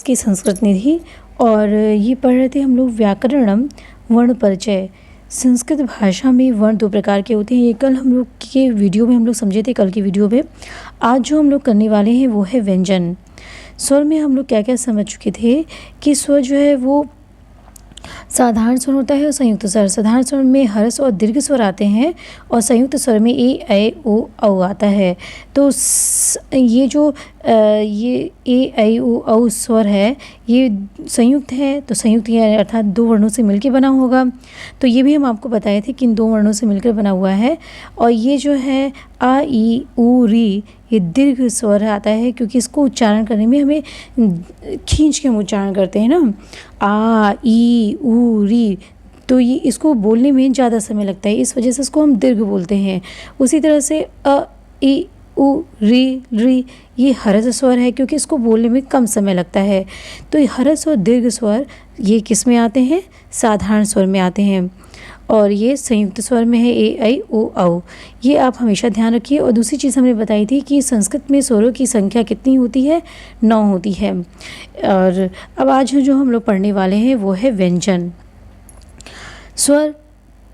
की संस्कृत निधि और ये पढ़ रहे थे हम लोग व्याकरणम वर्ण परिचय। संस्कृत भाषा में वर्ण दो प्रकार के होते हैं। ये कल हम लोग के वीडियो में हम लोग समझे थे, कल की वीडियो में। आज जो हम लोग करने वाले हैं वो है व्यंजन। स्वर में हम लोग क्या क्या समझ चुके थे कि स्वर जो है वो साधारण स्वर होता है और संयुक्त स्वर। साधारण स्वर में हर्ष और दीर्घ स्वर आते हैं और संयुक्त स्वर में ए ऐ ओ औ आता है। तो ये जो ये ए ऐ ओ औ स्वर है ये संयुक्त है, तो संयुक्त ये अर्थात दो वर्णों से मिलकर बना होगा। तो ये भी हम आपको बताए थे कि इन दो वर्णों से मिलकर बना हुआ है। और ये जो है आ ई उ री, ये दीर्घ स्वर आता है क्योंकि इसको उच्चारण करने में हमें खींच के हम उच्चारण करते हैं ना, आ ई उ री, तो ये इसको बोलने में ज़्यादा समय लगता है, इस वजह से इसको हम दीर्घ बोलते हैं। उसी तरह से अ ई उ री, ये हर्ष स्वर है क्योंकि इसको बोलने में कम समय लगता है। तो ये हर्ष और दीर्घ स्वर ये किस में आते हैं? साधारण स्वर में आते हैं। और ये संयुक्त स्वर में है ए ऐ ओ औ। ये आप हमेशा ध्यान रखिए। और दूसरी चीज़ हमने बताई थी कि संस्कृत में स्वरों की संख्या कितनी होती है? 9 होती है। और अब आज जो हम लोग पढ़ने वाले हैं वो है व्यंजन। स्वर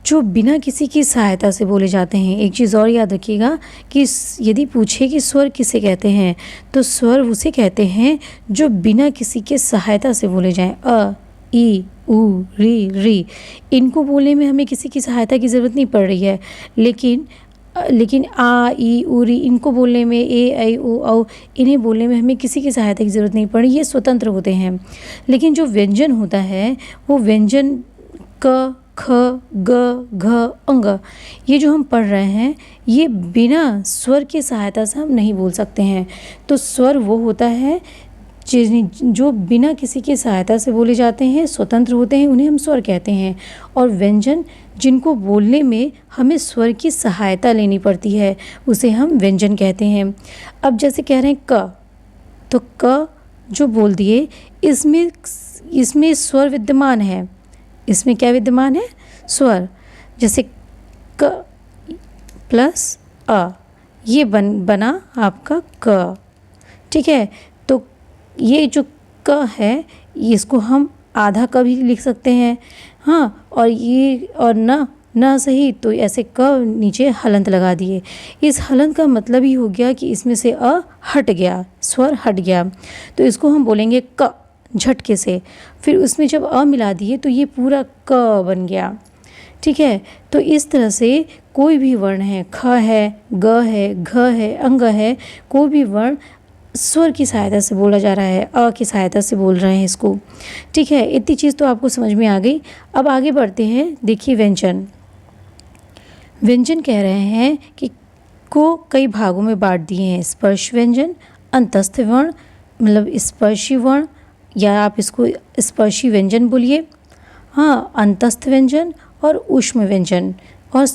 जो बिना किसी की सहायता से बोले जाते हैं। एक चीज़ और याद रखिएगा कि यदि पूछे कि स्वर किसे कहते हैं तो स्वर उसे कहते हैं जो बिना किसी के सहायता से बोले जाएं। अ ई उ री, इनको बोलने में हमें किसी की सहायता की ज़रूरत नहीं पड़ रही है। लेकिन आ ई उ री, इनको बोलने में ए ऐ ओ औ, इन्हें बोलने में हमें किसी की सहायता की ज़रूरत नहीं पड़ रही, ये स्वतंत्र होते हैं। लेकिन जो व्यंजन होता है वो व्यंजन क ख ग घ अंग, ये जो हम पढ़ रहे हैं ये बिना स्वर की सहायता से हम नहीं बोल सकते हैं। तो स्वर वो होता है जो बिना किसी की सहायता से बोले जाते हैं, स्वतंत्र होते हैं, उन्हें हम स्वर कहते हैं। और व्यंजन जिनको बोलने में हमें स्वर की सहायता लेनी पड़ती है उसे हम व्यंजन कहते हैं। अब जैसे कह रहे हैं क, तो क जो बोल दिए इसमें स्वर विद्यमान है। इसमें क्या विद्यमान है? स्वर। जैसे क प्लस अ, ये बना आपका क। ठीक है, तो ये जो क है इसको हम आधा क भी लिख सकते हैं। हाँ, और ये और न सही तो ऐसे क नीचे हलंत लगा दिए। इस हलंत का मतलब ही हो गया कि इसमें से अ हट गया, स्वर हट गया, तो इसको हम बोलेंगे क झटके से। फिर उसमें जब अ मिला दिए तो ये पूरा क बन गया। ठीक है, तो इस तरह से कोई भी वर्ण है, ख है, ग है, घ है, अंग है, कोई भी वर्ण स्वर की सहायता से बोला जा रहा है, अ की सहायता से बोल रहे हैं इसको। ठीक है, इतनी चीज़ तो आपको समझ में आ गई। अब आगे बढ़ते हैं। देखिए व्यंजन। व्यंजन कह रहे हैं कि को कई भागों में बांट दिए हैं। स्पर्श व्यंजन, अंतस्थ वर्ण मतलब स्पर्शी वर्ण, या आप इसको स्पर्शी व्यंजन बोलिए। हाँ, अंतस्थ व्यंजन और ऊष्म व्यंजन और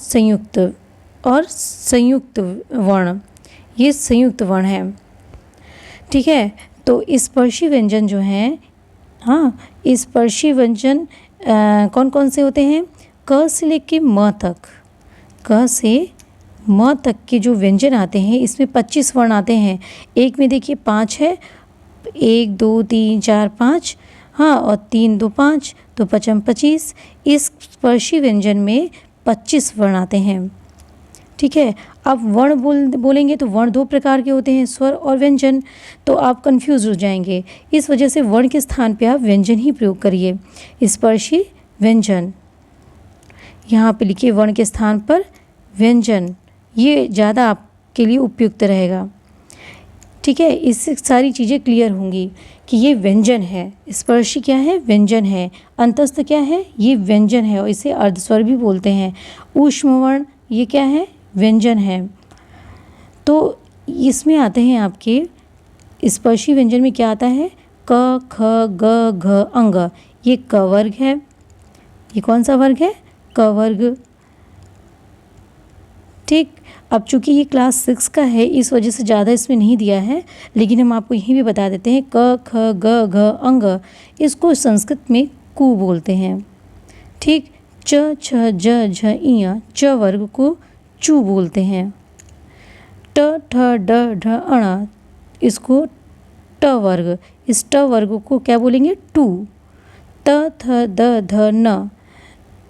संयुक्त वर्ण, ये संयुक्त वर्ण है। ठीक है, तो स्पर्शी व्यंजन जो हैं, हाँ, स्पर्शी व्यंजन कौन कौन से होते हैं? क से लेके म तक, क से म तक के जो व्यंजन आते हैं इसमें 25 वर्ण आते हैं। एक में देखिए 5 है, 1 2 3 4 5, हाँ, और 3 2 5, तो 5 25। इस स्पर्शी व्यंजन में 25 वर्ण आते हैं। ठीक है, अब वर्ण बोलेंगे तो वर्ण दो प्रकार के होते हैं, स्वर और व्यंजन, तो आप कंफ्यूज हो जाएंगे। इस वजह से वर्ण के स्थान पे आप व्यंजन ही प्रयोग करिए। स्पर्शी व्यंजन, यहाँ पे लिखिए वर्ण के स्थान पर व्यंजन, ये ज़्यादा आपके लिए उपयुक्त रहेगा। ठीक है, इससे सारी चीज़ें क्लियर होंगी कि ये व्यंजन है। स्पर्शी क्या है? व्यंजन है। अंतस्थ क्या है? ये व्यंजन है और इसे अर्धस्वर भी बोलते हैं। ऊष्म वर्ण ये क्या है? व्यंजन है। तो इसमें आते हैं आपके स्पर्शी व्यंजन में क्या आता है? क ख ग घ अंग, ये क वर्ग है। ये कौन सा वर्ग है? क वर्ग। ठीक, अब चूंकि ये क्लास 6 का है इस वजह से ज़्यादा इसमें नहीं दिया है, लेकिन हम आपको यहीं भी बता देते हैं। क ख ग घ अंग, इसको संस्कृत में कु बोलते हैं। ठीक, च छ ज झ इं, च वर्ग को चू बोलते हैं। ट ठ ड ढ अण, इसको ट वर्ग, इस ट वर्ग को क्या बोलेंगे? टू। त थ द ध न,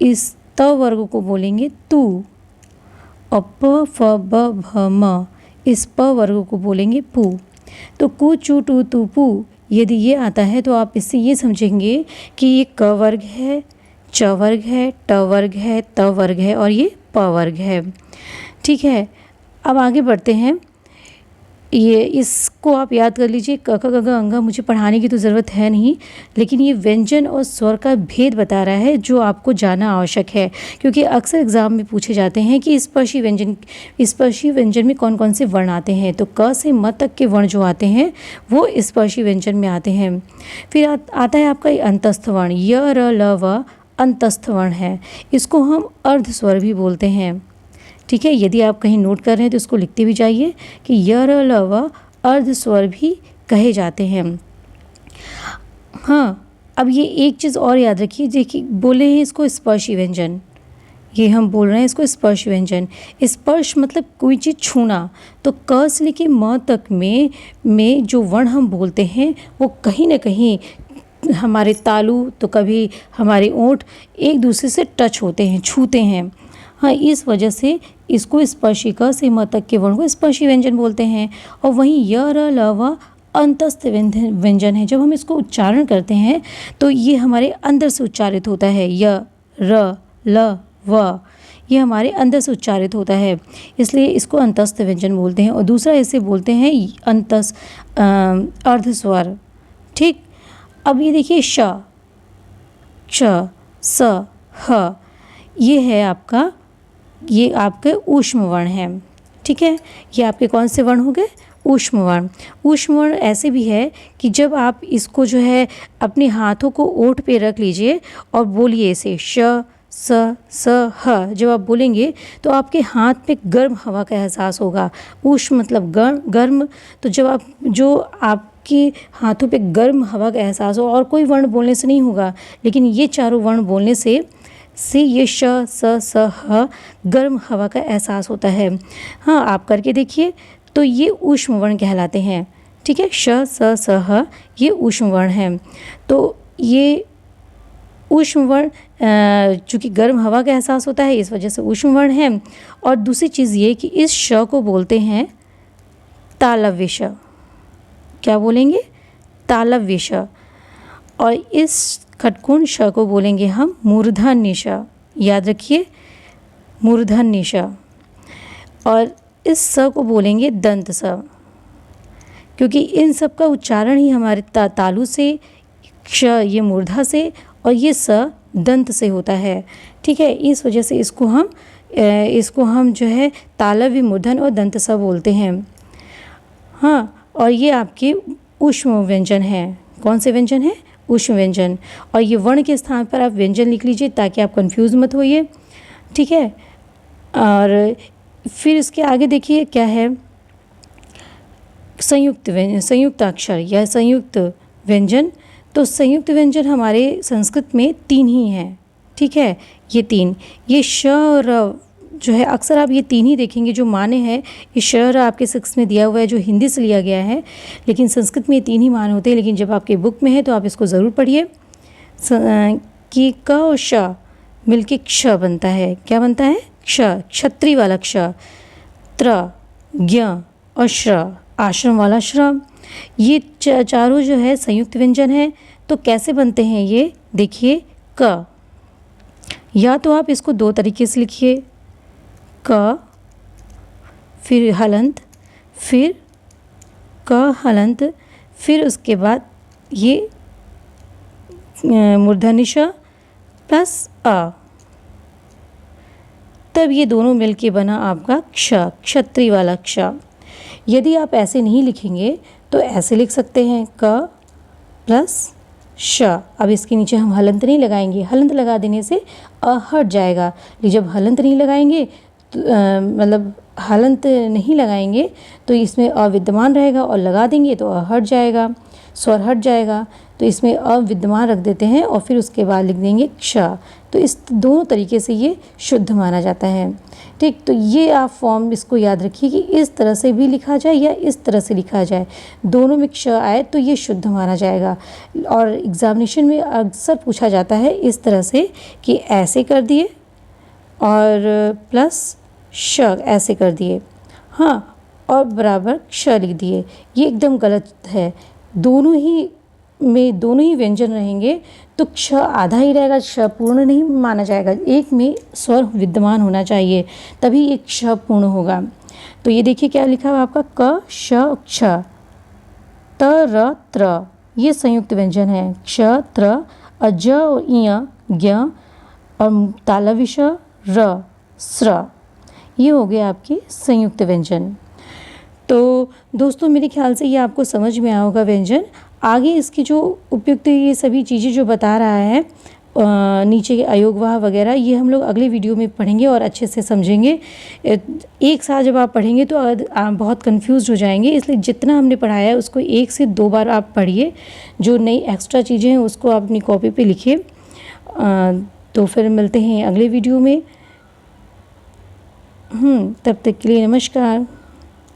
इस त वर्ग को बोलेंगे तू। और प फ ब भ म, इस प वर्ग को बोलेंगे पू। तो कु चू टू तू पू, यदि ये आता है तो आप इससे ये समझेंगे कि ये क वर्ग है, च वर्ग है, ट वर्ग है, त वर्ग है और ये प वर्ग है। ठीक है, अब आगे बढ़ते हैं। ये इसको आप याद कर लीजिए, क ख ग घ अंगा मुझे पढ़ाने की तो ज़रूरत है नहीं, लेकिन ये व्यंजन और स्वर का भेद बता रहा है जो आपको जानना आवश्यक है, क्योंकि अक्सर एग्जाम में पूछे जाते हैं कि स्पर्शी व्यंजन में कौन कौन से वर्ण आते हैं। तो क से म तक के वर्ण जो आते हैं वो स्पर्शी व्यंजन में आते हैं। फिर आता है आपका अंतस्थ वर्ण, य र ल व अंतस्थ वर्ण है। इसको हम अर्ध स्वर भी बोलते हैं। ठीक है, यदि आप कहीं नोट कर रहे हैं तो इसको लिखते भी जाइए कि य र ल व अर्ध स्वर भी कहे जाते हैं। हाँ, अब ये एक चीज़ और याद रखिए, देखिए बोले हैं इसको स्पर्शी व्यंजन, ये हम बोल रहे हैं इसको स्पर्श व्यंजन। स्पर्श मतलब कोई चीज़ छूना। तो क से लेके म तक में जो वर्ण हम बोलते हैं वो कहीं ना कहीं हमारे तालु तो कभी हमारे ओंठ एक दूसरे से टच होते हैं, छूते हैं। हाँ, इस वजह से इसको स्पर्शी क से म तक के वर्ण को स्पर्शी व्यंजन बोलते हैं। और वहीं य र ल व अंतस्थ व्यंजन है। जब हम इसको उच्चारण करते हैं तो ये हमारे अंदर से उच्चारित होता है। य र ल व, ये हमारे अंदर से उच्चारित होता है, इसलिए इसको अंतस्थ व्यंजन बोलते हैं। और दूसरा इसे बोलते हैं अर्ध स्वर। ठीक, अब ये देखिए श, च, स, ह, ये है आपका, ये आपके ऊष्म वर्ण है। ठीक है, ये आपके कौन से वर्ण हो गए? ऊष्म वर्ण। ऊष्म वर्ण ऐसे भी है कि जब आप इसको जो है अपने हाथों को ओंठ पे रख लीजिए और बोलिए इसे श स ह, जब आप बोलेंगे तो आपके हाथ पे गर्म हवा का एहसास होगा। ऊष्म मतलब गर्म, तो जो आपके हाथों पे गर्म हवा का एहसास हो, और कोई वर्ण बोलने से नहीं होगा, लेकिन ये चारों वर्ण बोलने से ये श स ह गर्म हवा का एहसास होता है। हाँ, आप करके देखिए, तो ये ऊष्म वर्ण कहलाते हैं। ठीक है, श स ह ये ऊष्म वर्ण है। तो ये ऊष्म वर्ण चूँकि गर्म हवा का एहसास होता है, इस वजह से ऊष्म वर्ण है। और दूसरी चीज़ ये कि इस श को बोलते हैं तालव्य श। क्या बोलेंगे? तालव्य श। और इस खटकोण श को बोलेंगे हम मूर्धन्य श। याद रखिए, मूर्धन्य श। और इस स को बोलेंगे दंत स, क्योंकि इन सब का उच्चारण ही हमारे तालु से, क्ष ये मूर्धा से, और ये स दंत से होता है। ठीक है, इस वजह से इसको हम जो है तालव्य, मूर्धन और दंत स बोलते हैं। हाँ, और ये आपके ऊष्म व्यंजन हैं। कौन से व्यंजन हैं? ऊष्म व्यंजन। और ये वर्ण के स्थान पर आप व्यंजन लिख लीजिए ताकि आप कंफ्यूज मत होइए। ठीक है, और फिर इसके आगे देखिए क्या है, संयुक्त अक्षर या संयुक्त व्यंजन। तो संयुक्त व्यंजन हमारे संस्कृत में 3 ही हैं। ठीक है, ये 3, ये श और र जो है, अक्सर आप ये 3 ही देखेंगे जो माने हैं। ये श र आपके 6 में दिया हुआ है जो हिंदी से लिया गया है, लेकिन संस्कृत में ये 3 ही मान होते हैं। लेकिन जब आपके बुक में है तो आप इसको ज़रूर पढ़िए कि क और श मिलके क्ष बनता है। क्या बनता है? क्ष, क्षत्रि वाला क्ष। त्र, ज्ञ और श्र, आश्रम वाला श्र। ये चारों जो है संयुक्त व्यंजन है। तो कैसे बनते हैं ये देखिए, क, या तो आप इसको 2 तरीके से लिखिए, क फिर हलंत, फिर क हलंत, फिर उसके बाद ये मूर्धन्य श प्लस अ, तब ये दोनों मिलके बना आपका क्ष, क्षत्रि वाला क्ष। यदि आप ऐसे नहीं लिखेंगे तो ऐसे लिख सकते हैं, क प्लस श। अब इसके नीचे हम हलंत नहीं लगाएंगे, हलंत लगा देने से अ हट जाएगा। लेकिन जब हलंत नहीं लगाएंगे तो मतलब हलंत नहीं लगाएंगे तो इसमें अविद्यमान रहेगा, और लगा देंगे तो अ हट जाएगा, स्वर हट जाएगा। तो इसमें अविद्यमान रख देते हैं और फिर उसके बाद लिख देंगे क्ष। तो तो इस दोनों तरीके से ये शुद्ध माना जाता है। ठीक, तो ये आप फॉर्म इसको याद रखिए कि इस तरह से भी लिखा जाए या इस तरह से लिखा जाए, दोनों में क्ष आए तो ये शुद्ध माना जाएगा। और एग्जामिनेशन में अक्सर पूछा जाता है इस तरह से कि ऐसे कर दिए और प्लस श ऐसे कर दिए, हाँ, और बराबर क्ष लिख दिए। ये एकदम गलत है। दोनों ही व्यंजन रहेंगे तो क्ष आधा ही रहेगा, क्ष पूर्ण नहीं माना जाएगा। एक में स्वर विद्यमान होना चाहिए तभी एक क्ष पूर्ण होगा। तो ये देखिए क्या लिखा हुआ आपका, क श क्ष, त र त्र, ये संयुक्त व्यंजन है। क्ष त्र, अज और इय ज्ञ और तालव्य र स्र, ये हो गए आपके संयुक्त व्यंजन। तो दोस्तों मेरे ख्याल से ये आपको समझ में आया होगा व्यंजन। आगे इसकी जो उपयुक्त ये सभी चीज़ें जो बता रहा है नीचे के अयोगवाह वगैरह, ये हम लोग अगले वीडियो में पढ़ेंगे और अच्छे से समझेंगे। एक साथ जब आप पढ़ेंगे तो आप बहुत कंफ्यूज हो जाएंगे, इसलिए जितना हमने पढ़ाया है उसको 1 से 2 बार आप पढ़िए। जो नई एक्स्ट्रा चीज़ें हैं उसको आप अपनी कॉपी पे लिखिए। तो फिर मिलते हैं अगले वीडियो में। तब तक के लिए नमस्कार।